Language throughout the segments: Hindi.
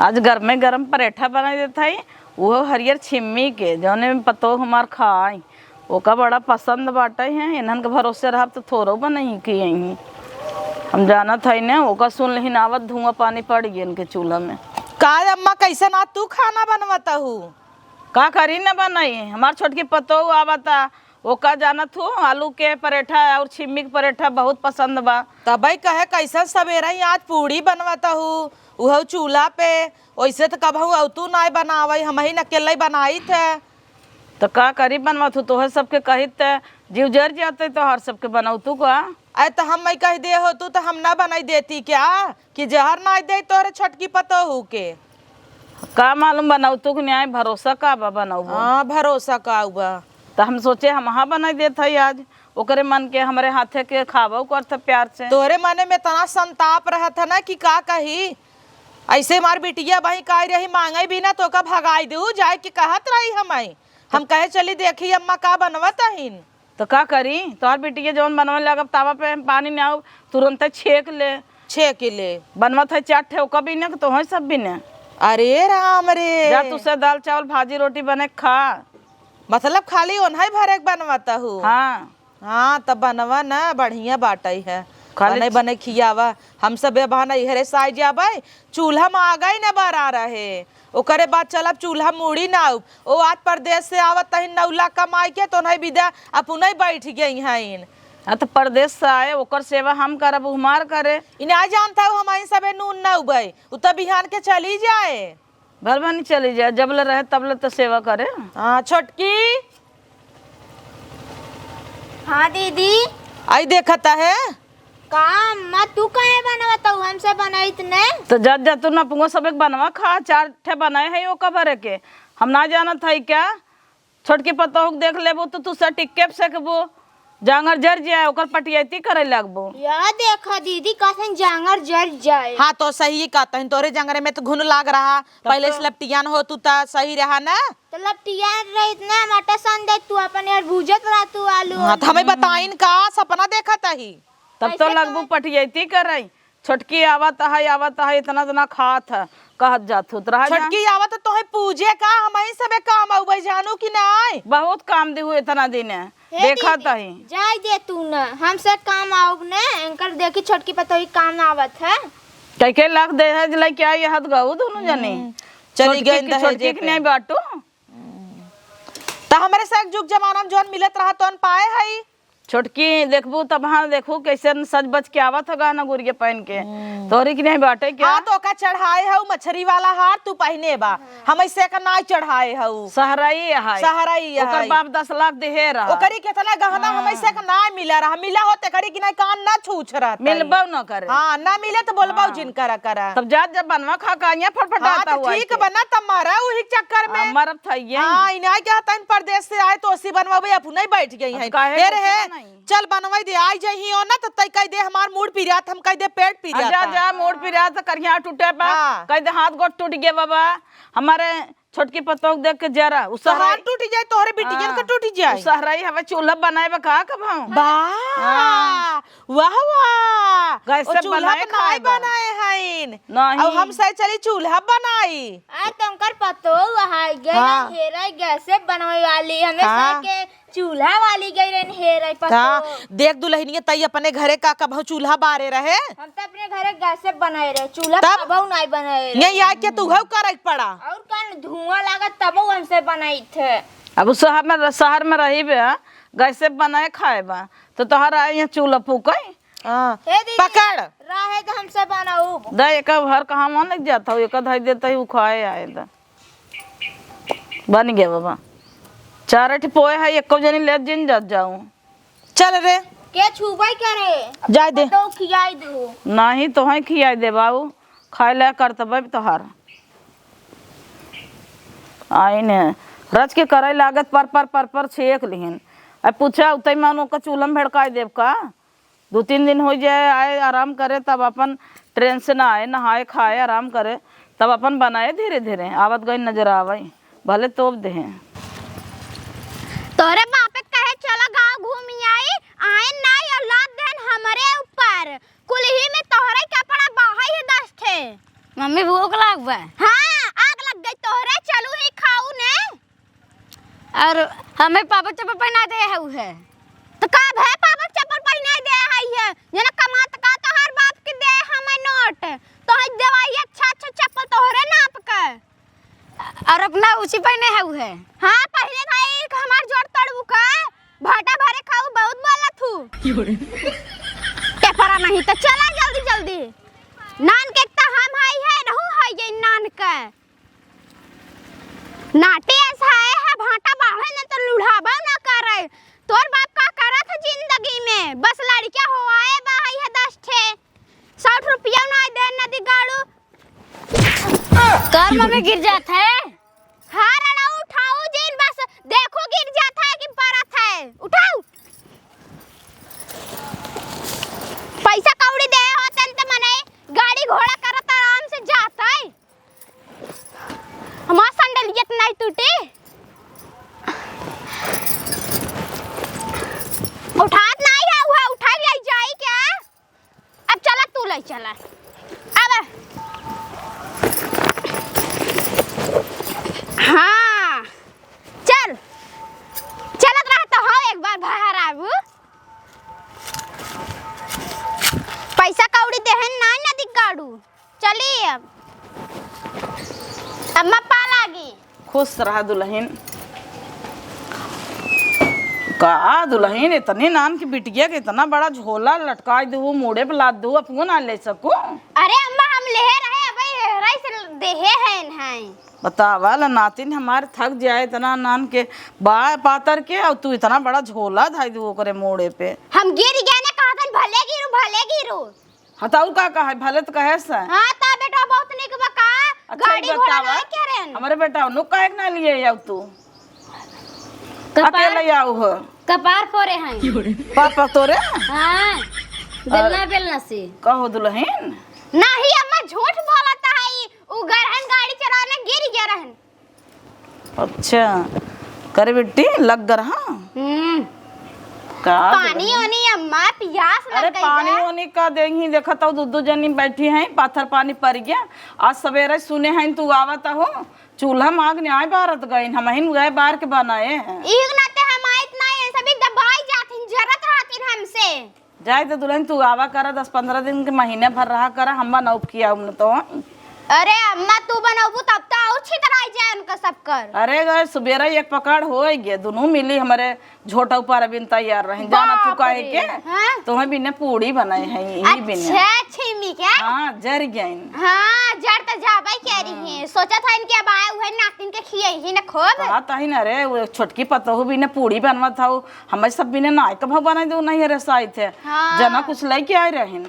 आज घर में गरम पराठा बना देता है, वो हरियर छिम्मी के जौने में पतो हमार खाई ओका बड़ा पसंद बाटे है। इन्हन के भरोसे रहा तो थोड़ो बनाई की यहीं हम जाना था ना ओका सुन लेकिन आवत धुआं पानी पड़ गया इनके चूल्हा में। का अम्मा कैसे ना तू खाना बनवाता हूँ? का करी न बनाई हमार छोटकी पतो आवता ओका जानत हूँ आलू के पराठा और छिम्मी के पराठा बहुत पसंद बा। तब कहे कैसा सवेरा ही आज पूड़ी बनवाता हूँ वह चूल्हा पे, वैसे तो कब हूँ तू ना बनावे हम ही अकेले बनाई थे। तो का करी बनवा तू तोहर सबके कहित जीव जर जाते तो हर सबके बनाऊ तू का। अरे तो हम मैं कह दे हो तू तो हम ना बनाई देती क्या कि जहर ना दे तोरे छोटकी पतो हूँ के का मालूम बनाऊ तू न्याय भरोसा का बा बनाऊ। हाँ भरोसा का हुआ तो हम सोचे हम हाँ बनाई देते है आज ओकरे मन के हमारे हाथे के खावा करते प्यार से। तोरे मने में तना संताप रहा था ना कि का कही ऐसे मार बिटिया भाई कह रही मांगे भी ना तो का भगाई दू जाए कि कहत रही हम कहे चली देखी अम्मा का बनवता हिन। तो का करी तोहर बेटी जौन बनवे लगब तावा पे पानी न आओ तुरंत छेक ले 6 किले बनवत है 4 ठे कभी न तो है सब भी न। अरे राम रे जा तुसे दाल चावल भाजी रोटी बने खा मतलब खाली ओन्हा भरे बनवाता हूँ। हाँ हाँ तब बनवा ना बढ़िया बाटई है खाली बने बने खियावा हम सब बहाना इहरे साई जाबे चूल्हा में आ गई न बरा रहे ओकरे बाद चलब चूल्हा मुड़ी ना ओ आज परदेश से आवत तही नौला कमाई के तो नहीं विदा अपने बैठ गई हैं। हाँ तो परदेश से आए ओकर सेवा हम करब हमार करे इन्हें आ जानता हूँ हमारी सबे नून न उबे उ तो बिहान के चली जाए भर भनी चली जाए जब ले रहे तब ले तो सेवा करे। हाँ छोटकी हाँ दीदी आई देखता है का अम्मा तू कहे बनवाता हूँ हमसे बनाई ने तो जब जा तू ना पुंगो सब एक बनवा खा 4 ठे बनाए है ओका भरे के हम ना जानत है क्या छोटकी पतो देख लेबो तो तू से टिक्के सकबो जांगर जर जाए ओकर पटियती करे लगबो। या देखा दीदी कैसे जांगर जर जाए। हाँ तो सही कहता है तोरे जंगरे में तो घुन लाग रहा पहले से लपटियान हो तू ता सही रहा ना तो लपटिया रहित ना मटा सन दे तू अपन यार भूजत रहा तू आलू। हाँ तो हमें बताइन का सपना देखा ही तब तो लगबू पटियती करई छोटकी आवत है इतना इतना खात है कहत जात हो रहा छोटकी आवत तो है पूजे का हम ही सबे काम आउ जानू कि नहीं बहुत काम दे हुए इतना दिन देखा तही जाय दे तू न हमसे काम आओ ने एंकर देखी छोटकी पतो ही काम आवत है कई के लाख दे है जलाई क्या ये हद गऊ दोनों जने चली गई छोटकी के नहीं बाटू तो हमारे साथ जुग जमाना में जोन मिलत रहा तो पाए है छोटकी देखबू तब हाँ देखू कैसे सज बच के आवत है गाना गुरिया पहन के तोरी की नहीं बाटे क्या। हाँ तो का चढ़ाए है मछरी वाला हार तू पहने बा हम ऐसे का ना चढ़ाए है सहराई है सहराई ओकर बाप 10 लाख देहे रहा ओकरी केतना गहना हम ऐसे का ना मिला रहा मिला होते करी कि नहीं कान ना छूछ रहा मिलबो न करे। हाँ ना मिले तो बोलबो जिन करा करा तब जा जब बनवा खा कानिया फटफटाता हुआ ठीक बना तब मारा वही चक्कर में मरब थइए। हाँ इन्हें क्या तन परदेश से आए तो उसी बनवाबे अपने ही बैठ गई है फिर है चल बनवाई दे आई जही हो ना तो तई कह दे हमार मूड पिरियात हम कह दे पेट पिरियात जा जा मोड़ पिरिया तो करिया टूटे बा कह दे हाथ गोट टूट गए बाबा हमारे छोटकी पतोक देख के जरा उस हाथ टूट जाए तोहरे बिटियन का टूट जाए सहराई हवे चूल्हा बनाए बा का कब हम वाह वाह वाह गैस से बनाए खाए बनाए हैं नहीं अब हम सही चली चूल्हा बनाई आ तुमकर पतो वहां गई हेरा गैस से बनवाई वाली हमें के चूल्हा वाली गई रहन हेरा पतो देख दुल्हनिया तई अपने घरे का कब चूल्हा बारे रहे हम तो अपने घरे गैस से बनाए रहे चूल्हा कबो नहीं बनाए नहीं आ के तू घव करे पड़ा और कान धुआं लागत तब हमसे बनाई थे। अब शहर में रही बे गैस से बनाए खाए बा तो तोहरा यहाँ चूल्हा फूकई पकड़ रहे तो हमसे बनाऊ द एक हर कहाँ मन लग जाता हूँ एक धाई देता ही खाए आए द बन गया बाबा 4 पोए है एक जनी ले जिन जत जाऊं चल रे के छुबई करे जाय दे तो खियाई दू नहीं तो है खियाई दे बाबू खाए ला करतबे तोहार आई ने रच के करे लागत पर छेक लिहन अब पूछा उतई मानो का चूल्हा में भड़काए देव का 2-3 दिन हो जाए आए आराम करे तब अपन ट्रेन से ना आए नहाए खाए आराम करे तब अपन बनाए धीरे धीरे आवत गई नजर आवे भले तोप दे तोरे बापे कहे चला गांव घूम आई आए ना ये लाद देन हमरे ऊपर कुलही में तोहरे कपड़ा बाहर ही 10 थे। मम्मी भूख लाग बा। हाँ और हमें पापा चप्पल पहना दे है उहे तो का है पापा चप्पल पहना दे है जना कमात का तो हर बाप के दे हमें नोट तो है दवाई अच्छा अच्छा चप्पल तोहरे नाप के और अपना उसी पहने है उहे हां पहले भाई हमार जोड़ तोड़बू का भाटा भरे खाऊ बहुत बोला थू पेपरा नहीं तो चला जल्दी जल्दी नान के त हम हाई है रहू है ये नान के नाटे ऐसा है भाटा बाहे न तो लुढ़ाबा ना करे तोर बाप का करा था जिंदगी में बस लड़कियां हो आए बाई है 10 ठे 60 रुपया ना दे नदी गाड़ू कर्म में गिर जाता है हां राणा उठाओ जिन बस देखो गिर जाता है कि परत है उठाओ पैसा कौड़ी दे होतन त मने गाड़ी घोड़ा करत आराम से जाता है हमार संडलियत नहीं टूटे उठात नहीं है हुआ उठा ले जाई क्या अब चला तू ले चला अब हाँ चल चलत रहता हो एक बार बाहर आबू पैसा कौड़ी देहन ना नदी गाड़ू चली अब अम्मा पा लागी खुश रहा दुल्हन का दुल्हन इतने नान की बिटिया के इतना बड़ा झोला लटका दू मुड़े पे लाद दू अपू ना ले सकू अरे अम्मा हम ले रहे अबे राई से देहे हैं बतावा ला नातिन हमारे थक जाए इतना नान के बाय पातर के और तू इतना बड़ा झोला धाई दू करे मोड़े पे हम गिर गए ना कहतन भले गिरू हताऊ का कहे भले तो कहे सा हां ता बेटा बहुत निक बका गाड़ी घोड़ा ना करेन हमारे बेटा नु काहे ना लिए आउ तू अकेले आऊ हो कपार फोरे हैं पापा तोरे हां बेलना से कहो दुल्हन नहीं अम्मा झूठ बोलता है उ गरहन गाड़ी चलाने गिर गया रहन अच्छा करे बेटी लग गर हां का पानी ओनी अम्मा प्यास लग अरे गई पानी ओनी का देही देखत हूं दू जनी बैठी हैं पाथर पानी पड़ गया आज सवेरे सुने हैं तू आवत हो चूल्हा मांग न्याय भारत गई हम हिन गए बाहर के बनाए हैं एक नाते हम इतना है सभी दबाई जाथिन जरत रहतिन हमसे जाए तो दुल्हन तू आवा करा 10-15 दिन के महीने भर रहा करा हम बनौ किया हमने तो अरे अम्मा तू बनाबू तब तो और छितराई जाए उनका सब कर अरे गए सुबेरा एक पकड़ हो गए दोनों मिली हमारे झोटा ऊपर अभी तैयार रहे जाना तू काहे के हाँ? तुम्हें बिना पूड़ी बनाए हैं यही बिना अच्छा छिमी क्या हां जर गई हां जड़ त जाबई कह रही है सोचा था इनके बाय हुए नातिन के खियाई ही न खूब बात ही ना रे वो छोटकी पतोह बिना पूड़ी बनवा था हमें सब बिना नाय कब बना दो नहीं रे साई थे हाँ। जना कुछ लेके आए रहन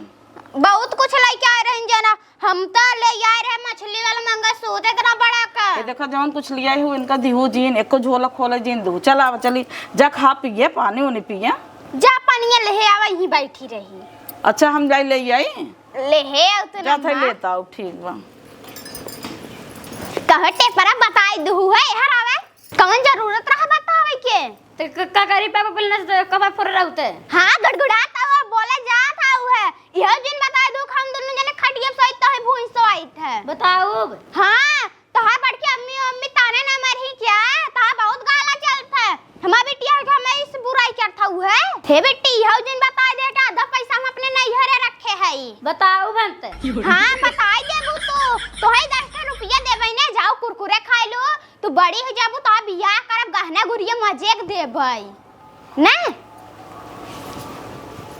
बहुत कुछ लेके आए रहन जना हम तो ले आए रहे मछली वाला मंगा सूत इतना बड़ा का ये देखो जवन कुछ लिया हो इनका दिहू जीन एको झोला खोले जीन दू चला चली जा खा पिए पानी उनी पिए जा पानी ले आवा यहीं बैठी रही अच्छा हम जाई ले आई ले हे तो जा थे लेता हूं ठीक बा कहटे पर बताई दू है हर आवे कौन जरूरत रहा बतावे के तो का करी पापा बोलने से कब फुर रहते हां गड़गड़ाता हुआ बोले जात है वो है यह दिन बताई दू हम दोनों जने खटिया सोईत है भूई सोईत है बताओ हां तोहार बड़की अम्मी ताने ना मरही क्या ता बहुत गाला चलता है हमार बिटिया हमें इस बुराई करता हुआ है हे बेटी यह दिन बता दे का आधा पैसा हम अपने नैहरे रखे है बताओ बनते हां बताई देबू तो है 10 रुपया देबै ने जाओ कुरकुरे खाइ लो तू बड़ी हो जाबू तो बियाह करब गहना गुड़िया मजेक देबै ना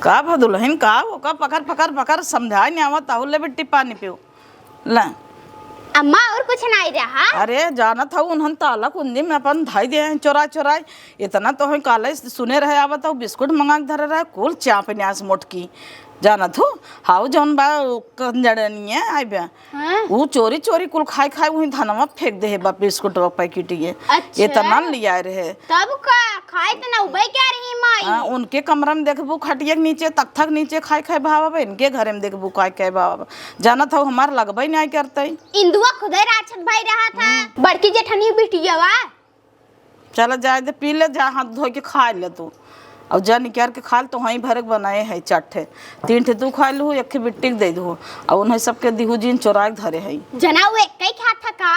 का भदुलहिन का वो का पकड़ समझाई नहीं आवत ताहु ले बेटी पानी पियो ला अम्मा और कुछ नहीं रहा अरे जाना था उन्हन ताला कुंदी में अपन धाई दे चोरा इतना तो हम काले सुने रहे आवत हो बिस्कुट मंगा के धरे रहे कुल चाप न्यास मोटकी जाना थू हाउ जौन बा कंजड़निया आई बा हां वो चोरी कुल खाई वही धनवा फेंक दे बा बिस्कुट वा पैकेट ये अच्छा। इतना लिया रहे तब का खाए त ना उबई क्या रही माई हाँ उनके कमरा में देखबू खटिया के नीचे तख्ता के नीचे खाए भावा इनके घर में देखबू खाए भावा जाना था हमार लगबई नहीं करते इंदुआ खुदे राक्षस भाई रहा था बड़की जेठनी बिटिया वा चल जाए दे पी ले जा हाथ धो के खा ले तू और जा निकाल के खा तो वहीं भरक बनाए है 4 ठे 3 ठे तू खा लू एक बिट्टी दे दू और उन्हें सबके दिहू जीन चोरा के धरे है जना वो एक ही खाता का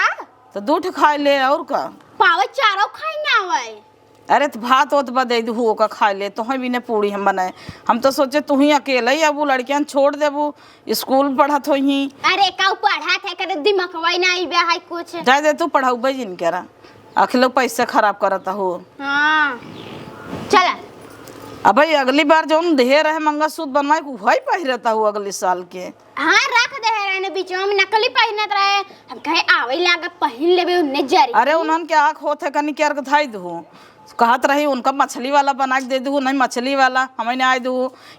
तो दूठ खाए ले और का। पाव चारो खाई ना आवे। अरे तो भात ओत बदे दू का खा ले तो भी ने पूरी हम बनाए। हम तो सोचे तू ही अकेले ही अब लड़कियां छोड़ देबू स्कूल पढ़त हो ही। अरे का पढ़ा थे करे दिमाग वही ना आई बे है कुछ। जाए दे तू पढ़ाऊ भाई जिन करा अखिलो पैसे खराब करता हो। हां चल अब भाई अगली बार जो ढेर है मंगलसूत्र बनवाए वही पहिरता हूँ अगले साल के। हाँ रख दे रहने बीच में नकली पहनत रहे हम कहे आवे लागत पहन लेबे उन्ने जरी। अरे उन्हन के आँख होते कनी केर के धाई दू कहत रही उनका मछली वाला बना के दे दू नहीं मछली वाला हमें नहीं आए दू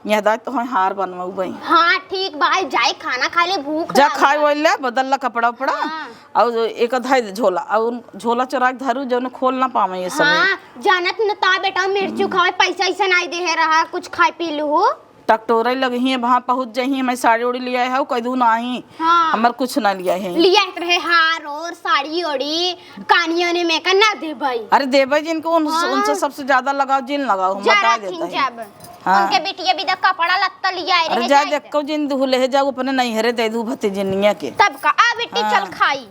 यह दाई तो हार बनवाऊ भाई। हाँ ठीक भाई जाए खाना खा ले भूख जा खाए वो ले बदल ला कपड़ा उपड़ा हाँ। और एक धाई झोला और झोला चुरा के धरू जो खोल ना पावे ये सब। हाँ जानत न ता बेटा मिर्ची खावे पैसा ऐसा नहीं दे रहा कुछ खाए पी लू। टकटोरे लगी है वहाँ पहुँच जाही मैं साड़ी उड़ी लिया है कह दू नहीं। हाँ। हमार कुछ ना लिया है लिया रहे हार और साड़ी ओड़ी कानियों ने में का ना दे भाई। अरे देवे जिनको उनसे सबसे ज्यादा लगाओ जिन लगाओ हम बता देता है। जब उनके बिटिया भी कपड़ा लत्ता लिया अरे जा देखो जिन दूल्हे है जा अपने नहीं हरे दे दू भतीजिनिया के तब का आ बेटी चल खाई।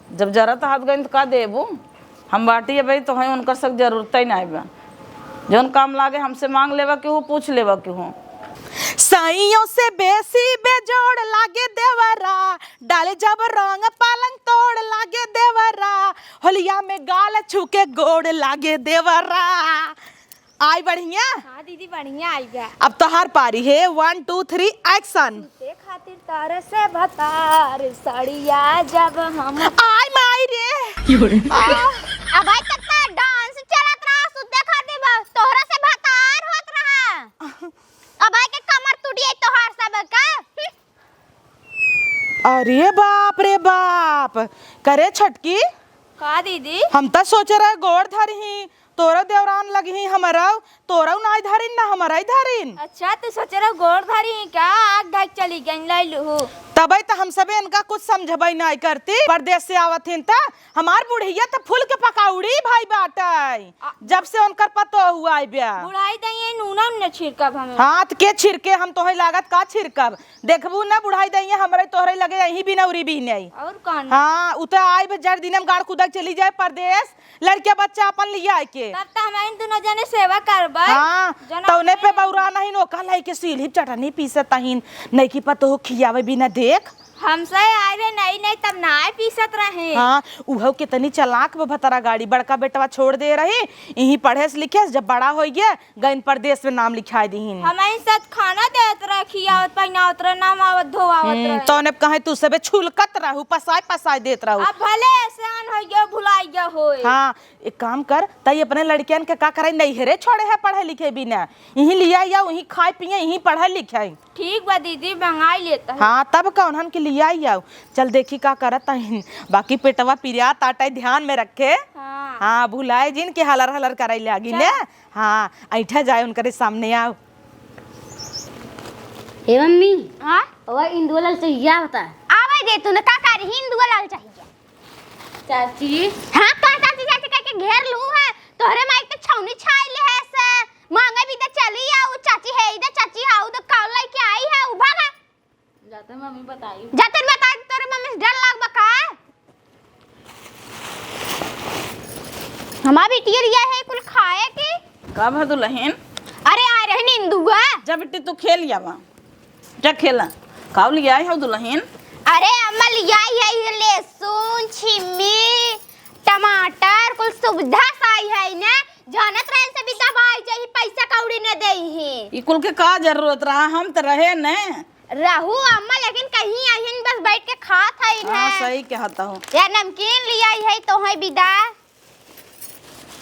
जब जरा तो हाथ गई तो का देबू हम बाटी है भाई तो है उनका सब जरूरत ही नहीं बा जौन काम लागे हमसे मांग लेवा के हो पूछ लेवा के हो। साइयों से बेसी बेजोड़ लागे देवरा डाले जब रंग पालंग तोड़ लागे देवरा होलिया में गाल छूके गोड़ लागे देवरा। आई बढ़िया। हाँ दीदी बढ़िया आई गया। अब तो हार पारी है 1 2 3 एक्शन। ते खातिर तार से भतार सड़िया जब हम आई माई रे अब भाई तक डांस चलत रहा सुद्दे खातिर बस तोहरा से भतार होत रहा। अब भाई के कमर टूटी तोहार सब का। अरे बाप रे बाप करे छटकी का दीदी हम तो सोच रहे गोड़ धरी तोरा देवरान लगी हमारा तोरा नहीं धरिन ना हमारा ही धरिन। अच्छा तो सोच रहा गोड़ धारी क्या आग ढक चली गई लाई लू तब तो हम सब इनका कुछ समझबई नहीं करती परदेश से आवत हिन ता हमार बुढ़िया तो फूल के पकौड़ी भाई बाटाई जब से उनकर पतो हुआ है ब्याह बुढ़ाई दई नूना न छिड़कब हमें। हाथ के छिड़के हम तोहे लागत का छिड़कब देखबू ना बुढ़ाई दई हमरे तोहरे लगे यही भी नौरी भी नहीं। और कौन हाँ उते आई जड़ दिन हम गाड़ कुदक चली जाए परदेश लड़के बच्चा अपन लिया के तब तो हमारे दोनों जने सेवा करबा। हाँ तौने पे बौरा नहीं नोका लाई के सीली चटनी पीसत तहीन नहीं की पतो हो खियावे बिना देख हमसे आए रे नहीं तब ना पीसत रहे। हाँ उहो कितनी चलाक भतरा गाड़ी बड़का बेटवा छोड़ दे रही यही पढ़े से लिखे जब बड़ा हो गया गइन परदेश में नाम लिखाई दीन हमारे साथ खाना देत रहे खियावत पहनावत रहे नाम आवत धोआवत रहे। तौने कहे तू सबे छुलकत रहू पसाय देत रहू। अब भले एहसान हो गया भुलाई गया होए। हाँ एक काम कर तई अपने लड़कियन के का करे नहीं हेरे छोड़े है पढ़े लिखे बिना यही लिया या वही खाए पिए यही पढ़े लिखे। ठीक बा दीदी महंगाई लेता है। हाँ तब कौन हम के लिया आओ चल देखी का करत है बाकी पेटवा पिरिया ताटे ध्यान में रखे। हाँ, हाँ भुलाए जिन के हलर हलर करे लागी ने। हाँ ऐठा जाए उनके सामने आओ। हे मम्मी हाँ और इंदुआ लाल चाहिए बता। आवे दे तू न का कर हिंदू लाल चाहिए। चाची हाँ का चाची चाची करके घेर लू है तोहरे माई के छौनी छाई ले है से मांगे भी तो चली आओ चाची है इधर चाची हाउ तो कालाई के आई है उभा है जाते मम्मी बताई जाते बता तोरे मम्मी से डर लाग बका हमार बिटिया रिया है कुल खाए के का भर दुल्हन अरे आ रहे निंदुआ जब बेटी तू खेल जावा जा खेला का लिया है दुल्हन। अरे अम्मा लिया है लहसुन छिम्मी टमाटर कुल सुविधा साई है ना जानत रहे से भी दवाई चाहिए पैसा कौड़ी न देई है ई कुल के का जरूरत रहा हम तो रहे न रहू अम्मा लेकिन कहीं आहिन बस बैठ के खात है हाँ सही कहता हूँ। या नमकीन लिया है तो है विदा।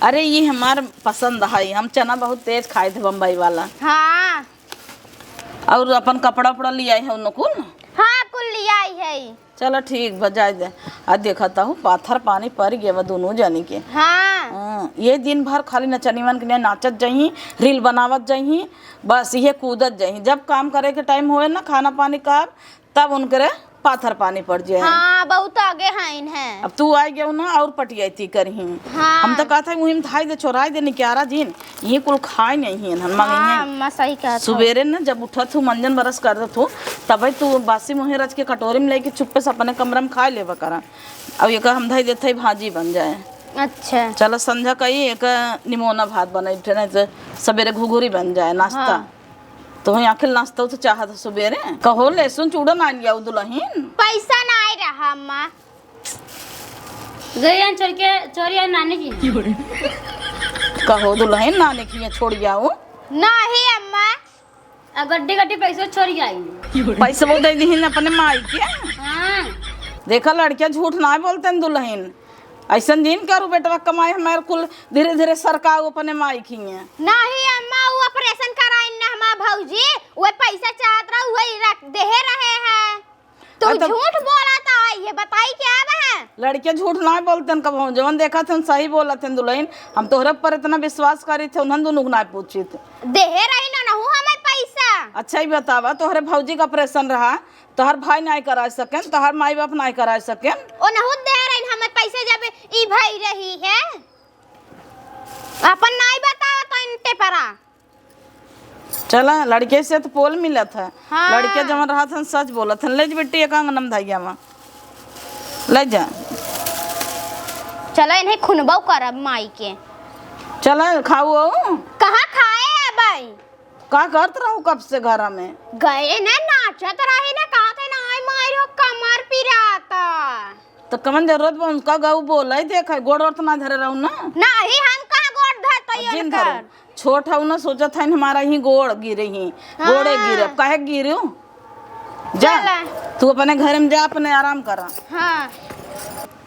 अरे ये हमार पसंद है हम चना बहुत तेज खाए थे बम्बई वाला। हाँ और अपन कपड़ा उपड़ा लिया है उनको हाँ कुल लिया है। चलो ठीक बजाय दे आ देखता हूँ पाथर पानी पड़ गया दोनों जानी के। हाँ ये दिन भर खाली नचनीवन के लिए नाचत जाही रील बनावत जाही बस ये कूदत जाही जब काम करे के टाइम होए ना खाना पानी का तब उनके पाथर पानी पड़ जाए। हाँ बहुत आगे हैं इन्हें। अब तू आई गयो ना और पटियाती करही। हाँ। हम तो कहते मुहिम थाई दे चोराई दे निक्यारा दिन ये कुल खाए नहीं हन हाँ मंगई अम्मा सही कहत हो। सुबेरे न जब उठत हूँ मंजन बरस कर दत हूँ तब तू बासी मुहे रच के कटोरी में लेके चुप्पे से अपने कमरे में खा लेवा करा। अब एक हम धई देते भाजी बन जाए। अच्छा चलो संध्या कही एक निमोना भात बनाई फिर नहीं तो सवेरे घुघुरी बन जाए नाश्ता। हाँ। तो वही आखिर नाश्ता तो चाहत सवेरे कहो लहसुन चूड़ा ना लिया दुल्हन। पैसा ना आई रहा अम्मा। गई चल के चोरी नानी की कहो दुल्हन नानी की छोड़ जाओ। नहीं अम्मा। गड्ढे गड्ढे पैसे छोड़ी आई। पैसे वो दे दी अपने माई के। हाँ देखा लड़कियां झूठ ना बोलते हैं दुल्हन। ऐसा दिन करू बेटा कमाई हमारे कुल धीरे धीरे सरकार अपने माई की है। नहीं अम्मा वो ऑपरेशन कराइन ना हमार भौजी वो पैसा चाहत रहा वही रख दे रहे हैं। तू तो झूठ बोला था ये बताई क्या है। लड़कियां झूठ ना बोलते हैं कब जवन देखा थे सही बोला थे दुल्हन। हम तोहरे पर इतना विश्वास करी थे उन्हें दोनों ना पूछी थे दे रही ना हूँ हमें पैसा। अच्छा ही बतावा तोहरे भौजी का ऑपरेशन रहा तोहर भाई नहीं करा सके तोहर माई बाप नहीं करा सके ओ नहु दे रही हमें पैसे जब ई भाई रही है अपन नहीं बतावा तो इनते परा। चला लड़के से तो पोल मिला था। हाँ। लड़के जवन रहा था सच बोला था ले बेटी एक अंगनम धाइया में ले जा। चलो इन्हें खुनबाऊ करब माई के। चला खाऊ कहाँ खाए है भाई। का करत रहू कब से घर में गए ना नाचत रही ना कहते ना आई मारो कमर पिराता। तो कमन जरूरत बा उनका गऊ बोला ही देखा गोड़ और तो ना धरे रहू ना। नहीं हम कहाँ गोड़ धरते जिन धरे छोट हूँ ना सोचा था हमारा ही गोड़ गिरे ही गोड़े गिरे काहे गिरे जा तू अपने घर में जा अपने आराम करा। हाँ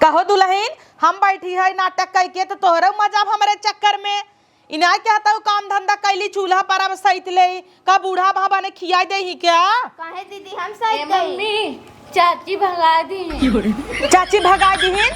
कहो दुल्हन हम बैठी है नाटक कह के तो तोहरा मजा हमारे चक्कर में इना क्या था काम धंधा कैली चूल्हा पर सहित ले का बूढ़ा भाभा ने खिया दे ही क्या। काहे दीदी हम सही मम्मी चाची भगा दी। चाची भगा दीहिन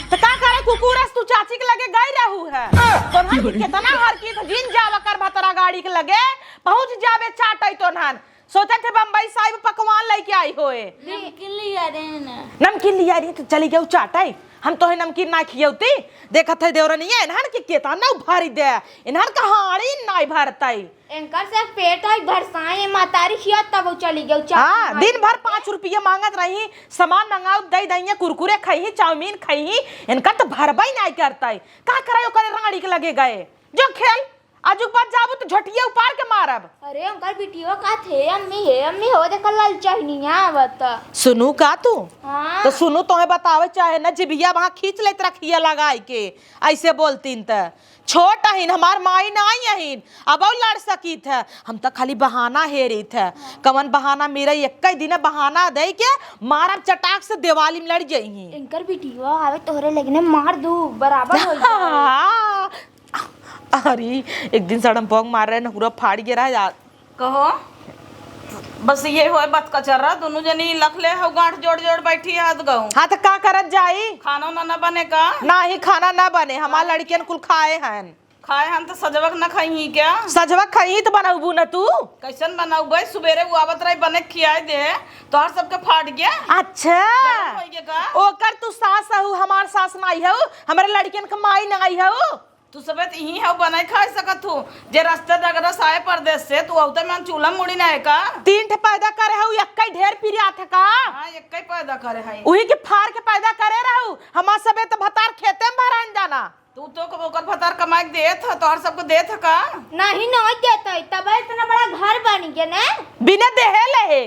तो का करे कुकुरस तू चाची के लगे गई रहू है तो कितना हर की जिन जावा कर भतरा गाड़ी के लगे पहुंच जावे चाटई तो नहन सोचे थे बम्बई साहिब पकवान लेके आई होए। नमकीन लिया रहे ना नमकीन लिया रही तो चली गई चाटई हम तो है नमकीन ना खियौती देखत है देवरनी है इन्हन के केतना भारी दे इन्हन कहाड़ी नहीं भरतई एंकर से पेट है भरसाए मातारी खिया तब वो चली गई। हाँ दिन भर 5 रुपये मांगत रही सामान मंगाओ दई दई कुरकुरे खाई चाउमीन खाई इनका तो भरबई नहीं करता का करे ओकरे राड़ी के लगे गए जो खेल आजू बात जाबू तो झटिया उपाड़ के मारब। अरे अंकल बिटिया का थे अम्मी हो देख लाल चाहिए आवत सुनू का तू हाँ तो सुनू तुम्हें बतावे चाहे ना जिबिया वहां खींच लेत रखिया लगाई के ऐसे बोलतीन त छोट अहिन हमार माई नहीं अहिन अब लड़ सकी थे हम तो खाली बहाना हेरी थे कवन बहाना मेरा एक ही दिन बहाना दे के मारब चटाक से दिवाली में लड़ जाई। इनकर बिटिया आवे तोहरे लगने मार दू बराबर हो जाए। अरे एक दिन सड़म पोंग मार रहे नहुरा फाड़ गिरा यार। कहो बस ये हो बात का चल रहा दोनों जनी लखले हो गांठ जोड़ जोड़ बैठी हाथ गऊ। हाँ तो का करत जाई खाना ना बने का ना ही खाना ना बने हमार लड़कियन कुल खाए हैं खाए हम तो सजवक न खाई क्या सजवा खाई तो बनाबू न तू कैसन बनाऊ भाई सुबेरे वो आवत रही बने खियाए दे तो हर सबके फाट गया। अच्छा होइगे का ओकर तू सास हऊ हमार सास नहीं हऊ हमारे लड़कियन के माई नहीं हऊ तू सबे यही है बनाई खा सकत हूँ जे रास्ते डगरस आए परदेश से तू औते में चूल्हा मुड़ी ना है का 3 ठे पैदा करे हऊ एक ढेर पिरिया थे का हाँ एक ही पैदा करे है उही के फाड़ के पैदा करे रहू हमार सबे तो भतार खेते में भरान जाना तू तो ओकर भतार कमाई दे था तो हर सबको दे था का नहीं नहीं देता तब इतना बड़ा घर बन गया ना बिना देहे ले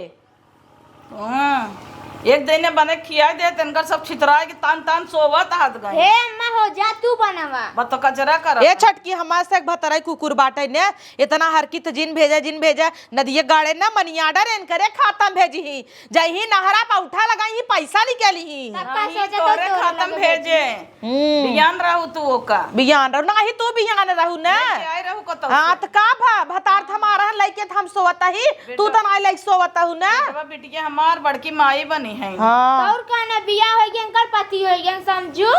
हाँ, एक दिन बने खिया दे तनकर सब छितरा के तान तान सोवत हाथ गए। हे अम्मा हो जा तू बनावा बत तो कचरा कर ए छटकी हमार से भतराई कुकुर बाटे ने इतना हरकी तो जिन भेजा नदिये गाड़े ना मनी ऑर्डर इन करे खाता भेजी ही जही नहरा पा उठा लगाई ही पैसा निकली ही तब का नहीं, सोचा तोरे तो खातम भेजे बियान रहू तू ओका बियान रहू ना ही तू बियान रहू ना आई रहू कतो हाँ तो का भा भतार हमारा लइके हम सोवता ही तू तो ना लइक सोवता हूँ ना बिटिया हमार बड़की माई बनी है। हाँ और कहना बिया हो गया अंकल पति हो गया समझू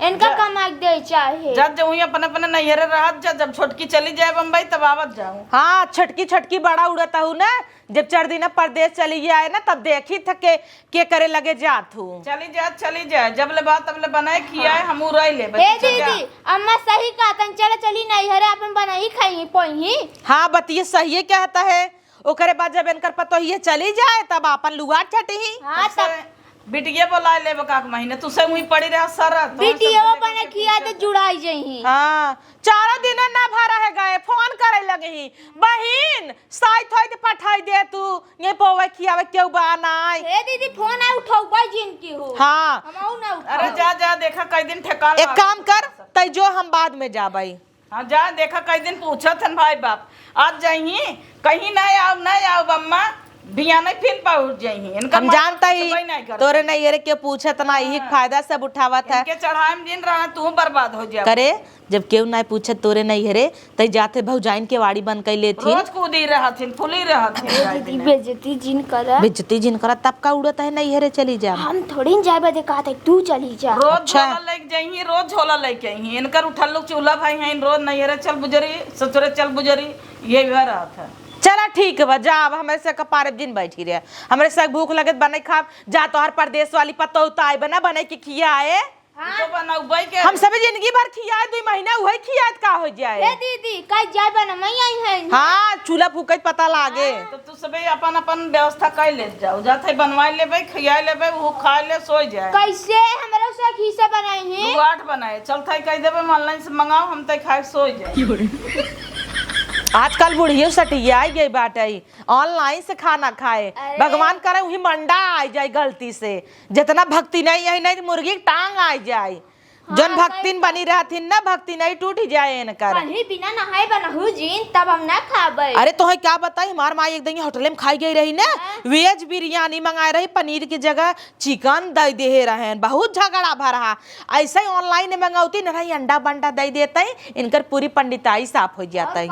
इनका कमाई दे चाहे। जब जो ही अपन अपन नैहरे रहत जा, जब छोटकी चली जाए बम्बई तब आवत जाऊं। हाँ छटकी छटकी बड़ा उड़ता हूँ ना, जब 4 दिन परदेश चली गया है ना तब देखी था के करे लगे जात हूँ। चली जाए जब ले बात तब ले बनाए खियाए हम रह ले। ए दीदी अम्मा सही कहतन, चल चली नैहरे अपन बनाई खाई पोही। हाँ बतिये सही कहता है। ओकरे बाद जब इनकर पतो ये चली जाए तब अपन लुगाट छटी। हाँ तब बिटिया बोला ले बका महीने तू से वही पड़ी रहा सारा बिटिया बने खिया तो जुड़ाई जही। हाँ 4 दिन ना भरा है गए फोन करे लगे ही बहिन साई थोई दे पठाई दे तू ये पोवे खियावे क्यों बनाई। ए दीदी फोन आ उठाऊ बाई जिन की हो। हाँ हम ना उठाऊ। अरे जा देखा कई दिन ठेकान एक काम कर तई जो हम बाद में जा भाई। हाँ जा देखा कई दिन पूछा थन भाई बाप आज जाही कहीं नहीं आओ अम्मा बिया नहीं फिर पहुंच जाही। हम जानता ही तोरे नहीं के पूछत ना यही फायदा सब उठावत है के चढ़ाए में जिन रहा तू बर्बाद हो जा करे। जब केहू नहीं पूछत तोरे नहीं हरे तई जाते भौजाइन के वाड़ी बन कर लेथी रोज कूदी रहा थी फुली रहा थी। दीदी बेइज्जती जिन करा बेइज्जती जिन करा तब का उड़त है नहीं हरे चली जा। हम थोड़ी न जाए बदे कहा था तू चली जा। रोज अच्छा। झोला लेके जाही रोज झोला लेके आई इनकर उठल लोग चूल्हा भाई हैं रोज नैहरे चल बुजरी ससुरे चल बुजरी ये रहा था। चला ठीक है जा अब हमारे से कपारे दिन बैठी रहे हमारे से भूख लगे बने खा जा तो हर परदेश वाली पतो उताई बना बने की खियाए। तो बनाऊ भाई के हम सब जिंदगी भर खियाए 2 महीना वही खियाए का हो जाए। ए दीदी कई जाए बना मैं आई है। हाँ चूल्हा फूके पता लागे। तो तू सबे अपन अपन व्यवस्था कर ले जाओ जाते बनवाई लेबे खियाए लेबे वो खा ले सो जाए। कैसे हमरा से खीसे बनाई है 8 बनाए चल थाई कह देबे ऑनलाइन से मंगाओ हम तय खाए सो जाए। आजकल बुढ़ियो सटिया गई बाटे ऑनलाइन से खाना खाए भगवान करे वही मंडा आ जाए गलती से जितना भक्ति नहीं यही नहीं मुर्गी टांग आ जाए जन भक्तिन बनी रहती ना भक्ति नहीं टूट जाए इनकर। कहीं बिना नहाए बनहु जीन तब हम ना खाबे। अरे तो क्या बताई हमार माँ एक दिन होटल में खाई गई रही ना वेज बिरयानी मंगाए रही पनीर की जगह चिकन दे दे रहे बहुत झगड़ा भरा ऐसे ही ऑनलाइन मंगौती ना रही अंडा बंडा दे देते इनकर पूरी पंडिताई साफ हो जाता है।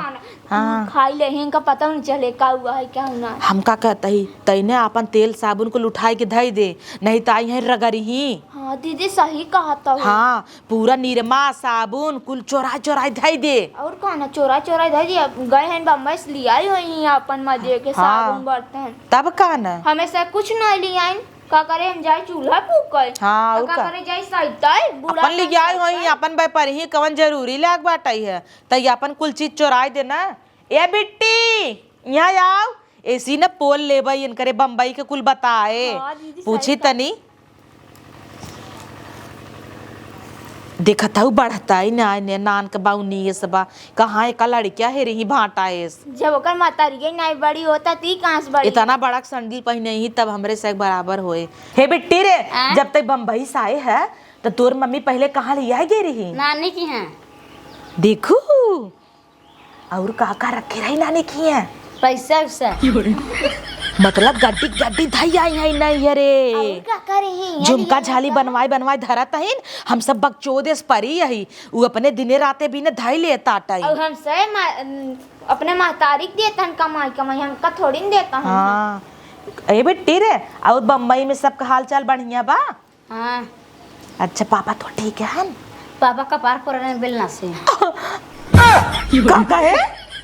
हाँ खाई ले इनका पता नहीं चले का हुआ है क्या होना। हम का कहता ही तईने अपन तेल साबुन को लुठाई के धई दे नहीं तो आई है रगड़ी ही। हाँ दीदी सही कहा तो। हाँ पूरा निरमा साबुन कुल चोरा धई दे। और कहना चोरा दे दिया गए हैं बम्बई से लिया ही अपन मजे के साबुन बर्तन तब का न हमें से कुछ नहीं लिया का करे हम जाए चूल्हा फूके। हाँ का करे जाए सैताई बुढ़ा अपन ले जाए होई अपन व्यापारी ही कवन जरूरी लाग बाटई है तई अपन कुल चीज चोराई देना। ए बिट्टी यहाँ आओ ऐसी न पोल लेबई इनकरे बम्बई के कुल बताए हाँ, दीदी, पूछी तनी देखता हूँ बढ़ता ही ना नान के बाउनी ये सब कहाँ एक लड़किया है रही भाटा है जब ओकर मातारी नहीं बड़ी होता ती कहाँ से बड़ी। इतना बड़ा संडल पहने ही तब हमरे से बराबर होए। हे बिट्टी रे जब तक बम्बई से आए है तो तोर मम्मी पहले कहाँ ले आई गई रही नानी की हैं देखू और काका रखे रही नानी की है पैसा उसा मतलब गड्डी धई आई है नहीं अरे और का करे हैं झुमका झाली बनवाई धरत हईन हम सब बकचोदेस परी यही वो अपने दिने राते भी न धई लेता टाई। और हम से अपने महतारी देता हन कमाई हमका थोड़ी न देता हन। हाँ ए बेटी रे और बम्बई में सबका हाल चाल बढ़िया बा। हाँ अच्छा पापा तो ठीक है पापा कपार फोड़ रहे हैं बेलना से का है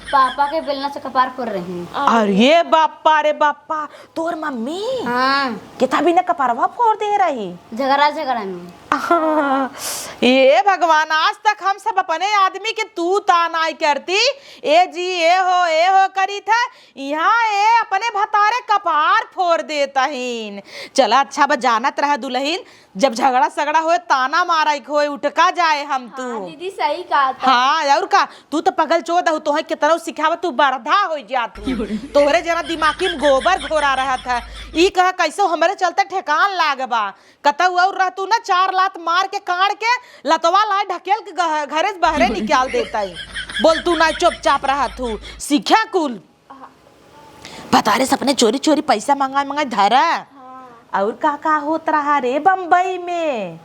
पापा के बेलना से कपार फोड़ रहे हैं। अरे बापा रे बापा तोर मम्मी हाँ कितना भी न कपारवा फोड़ दे रही झगड़ा में। ये भगवान आज तक हम सब अपने आदमी के तू तानाई करती ए जी ए हो करी था यहाँ ए अपने भतारे कपार फोड़ देता हीन। चला अच्छा बा जानत रहा दुल्हीन जब झगड़ा सगड़ा होए ताना मारा होए उठका जाए हम तू। हाँ, दीदी सही कहा था। हाँ और का तू तो पगल चोद हो तोहे के तरह सिखावत तू बरधा हो जा तू तोहरे जना दिमागी में गोबर घोरा रहा था ई कहा कैसे हमारे चलते ठेकान लागबा कतौ और रह तू ना 4 लात मार के काट के लतवा ला ढकेल के घरे से बहरे निकाल देता है बोल तू ना चुपचाप रहा तू सीखा कुल बता रे सपने चोरी पैसा मंगाई धरा। और का होत रहा रे बम्बई में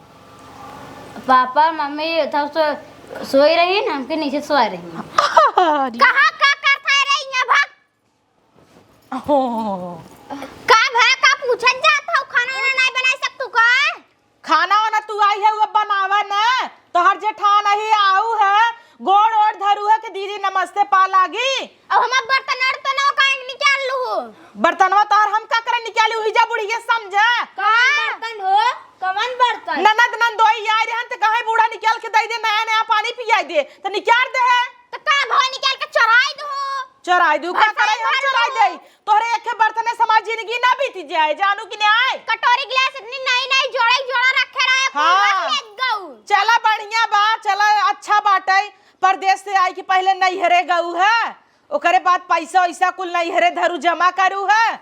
पापा मम्मी था तो सोई रही ना हमके नीचे सोआ रही कहाँ का करता रे यहाँ भाग का भा का पूछत जात हो खाना वाना नहीं बनाई सकतू का खाना वाना तू आई है वो बनावा ना समझते पा लागी। अब हमार बर्तन अर्तनवा काहे निकाल लू? बर्तनवा तोहर हम का करे निकाली हुई जा बुढ़िया समझे। कौन बर्तन हो? कौन बर्तन? ननद नंदोई यार रहन त कहे बूढ़ा निकाल के दे दे, नया नया पानी पियाई दे त निकाल दे है। तो का भव निकाल के चढ़ाई दो। चराई दू का करे हम चराई दे। तोहरे एक बर्तन समाज जिंदगी ना बीती जाए, जानू कि नहीं आए। कटोरी गिलास इतनी नई नई जोड़ा रखे रहे हाँ। चला बढ़िया बा, चला अच्छा बाटे। परदेश से आई कि पहले नहीं हरे गऊ है, ओकरे बाद पैसा वैसा कुल नहीं हरे धरू जमा करू है।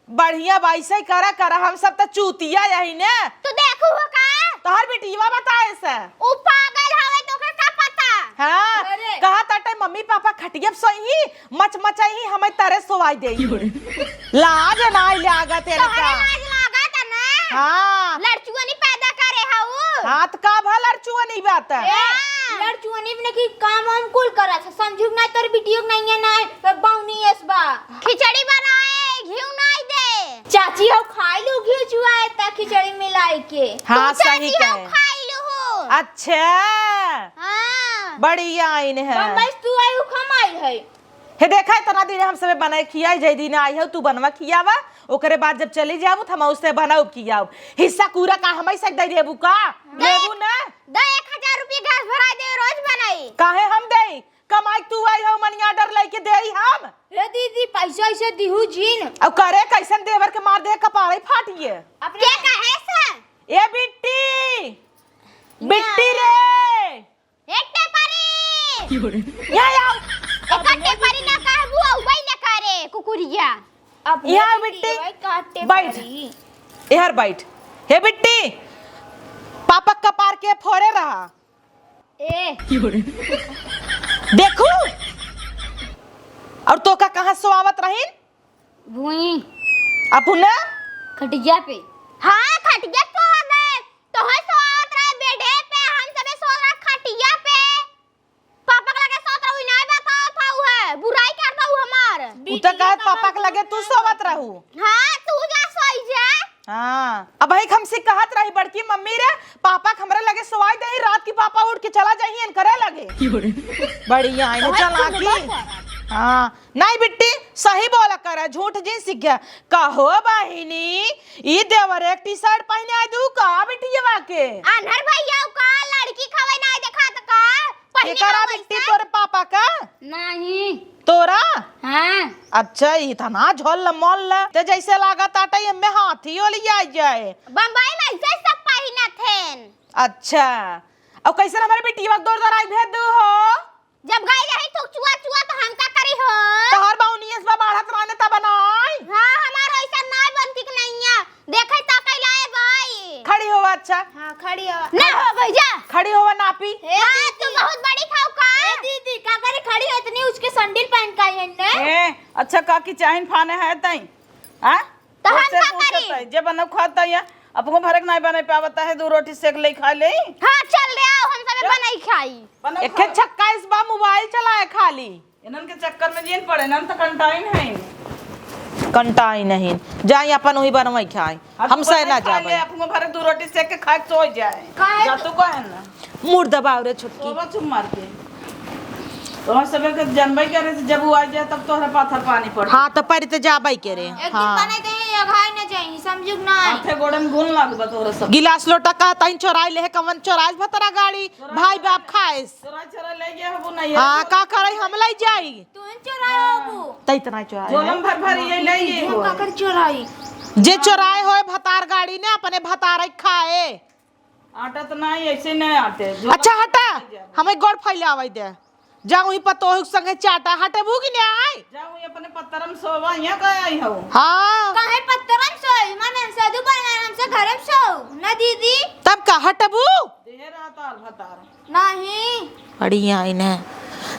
बढ़िया बा, ऐसे ही करा करा, हम सब तो चूतिया यही ने। तू देखू हो का? तोहर बेटीवा बताए से ऊ पागल हवे तोके का पता? हाँ अरे। कहा ताटे मम्मी पापा खटिया सोई मच मचाई हमें तारे सोवाई दे। लाज ना लागत है तोहरे का। लाज लागत है ना? हाँ लड़चुआ नहीं पैदा करे हाउ। हाथ का भला चुआ नहीं बात है। लड़चुआनी ने की काम हम कुल करा था, समझू ना तोर वीडियो नहीं है ना बाउनी एस बा। खिचड़ी बनाए घी नहीं दे। चाची हो खाई लो घी चुआए ता खिचड़ी मिलाई के। हाँ तू सही चाची हो कहे। खाई लो हो। अच्छा हाँ। बढ़िया आइन है। बम्बई तू आई हो कमाई है। हे देखा तना दिन हम सब बनाए खियाई जय दिन आई हो तू बनवा खियावा, ओकरे बाद जब चली जाबू हम उससे बनाऊ खियाऊ। हिस्सा पूरा का हमें से दे देबू का लेबू ना। दे 1000 रुपया गैस भराई दे रोज बनाई। काहे हम दे कमाई तू आई हो मनी ऑर्डर लेके देई हम। हे दीदी पैसा ऐसे दिहू जीन। अब करे कैसन देवर के मार दे कपाड़े फाटिए। अपने क्या कहे सा? ए बिट्टी बिट्टी रे एकटे परी। यहाँ आओ। एकटे परी ना कहबू औबै न करे कुकुरिया। अपने यहाँ दीदी बिट्टी भाई काटे बैठ। पड़ी। इधर बैठ। हे बिट्टी पापा कपार के फोड़े रहा ए देखू। और तो का कहां सोआवत रही भूई अपुना खटिया पे। हां खटिया तो आ गए। तो है सोत रहे बेडे पे, हम सबे सो रहा खटिया पे। पापा के लगे सोत रही नहीं बता था उ है बुराई करता हूं हमार। उ तो कहे पापा के लगे तू सोवत रहू। हां तू जा सोई जा। हाँ अब भाई हमसे कहत रही बड़की मम्मी रे पापा हमरे लगे सोवाई दे रात की पापा उठ के चला जाही करे लगे। बढ़िया है ना चला की। हाँ नहीं बिट्टी सही बोला कर, झूठ जी सीख गया। कहो बहिनी ई देवर एक टी शर्ट पहने आई दू का बिटिया के। अनहर भैया का लड़की खवे नहीं देखा त का के करा बिट्टी तोरे पापा का नहीं। तोरा। हाँ। अच्छा इतना झोल मोल ते जैसे लागत आटे एमे हाथी ओली आ जाए। बम्बई में ऐसे सब पहिना थेन। अच्छा अब कैसे हमारे बेटीवा दौड़ दौड़ आई भेज दू हो। जब गई रही तो चुआ चुआ तो हम का करी हो। तोहर बाउनियस बा बाढ़त रहने ता बनाई। हां हमार ऐसा ना बनती कि नहीं है। देखे ता कैलाए भाई। खड़ी हो अच्छा। हां खड़ी हो। ना हो भैया। खड़ी हो नापी। हां तू बहुत बड़ी खाऊ का। ए दीदी का करे खड़ी हो इतनी उसके सैंडल पहन का है ने। ए अच्छा का की चाहिन फाने है तई हां तो हम का करी? जे बन खाता है अपको भरक नहीं बने पावता है, दो रोटी सेक ले खा ले। हां चल ले आओ हम सब बनाई खाई। एक छक्का इस बा मोबाइल चलाए खाली। इनन के चक्कर में जीन पड़े नन तो कंटाइन है। कंटाई नहीं जाई अपन वही बनवाई खाई हम से ना जाबे। अपको भरक दो रोटी सेक के खा के सो जाए। काहे? जा तू कहे ना मुर्द दबाव रे छुटकी। सोवा चुम मार के तो सब के जनबई करे से जब वो आ जाए तब तोहरा पाथर पानी पड़े। हाँ तो पर ते जाबे के रे। एक दिन हाँ बने दे अघाई न जाई समझू ना। हाथे गोड़े में गुण लागबा तोहरा सब। गिलास लोटा का तइन चोराई ले कवन चोराई भतरा गाड़ी भाई बाप खाएस। चोरा चोरा ले गया हो नहीं। हाँ का करे हम लाई जाई तू इन चोराओ तई तना चोराई झोलम भर भर ये ले गए हम हो। का कर चोराई। जे चोराए होए भतार गाड़ी ने अपने भतार खाए। आटा तो नहीं ऐसे नहीं आटे। अच्छा हटा हमें गोड़ फैलावे दे जाऊं ही पतो संगे चाटा हटे भूख ने आए। जाऊं ये अपने पत्तरम सोवा यहाँ का आई हो। हाँ काहे पत्तरम सोई मन साधु बनन से घरम सो ना दीदी। तब का हटबू देर आतार भतार नहीं बढ़िया इने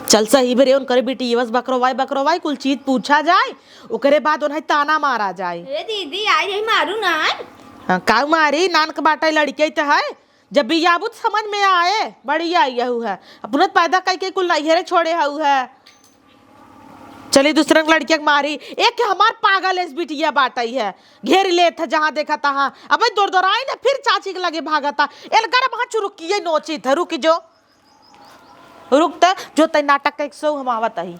चल सही बेरे उन करे बेटी बस बकरोवाई कुल चीज पूछा जाए ओकरे बाद उन्हें ताना मारा जाए। ए दीदी आई रही मारू ना। हाँ, का मारी नानक बाटे लड़के तो है जब भी याबुत समझ में आए बढ़िया यहू है अपने पैदा करके कुल नैहरे छोड़े हऊ है। चली दूसरे लड़के मारी एक हमार पागल एस बिटिया बाटई है घेर ले था जहाँ देखा तहाँ अब दौड़ दौड़ आई ना फिर चाची के लगे भागता एलकर वहां चुरुकिए नोची था रुक जो रुक त जो तई नाटक के 100 हम आवत ही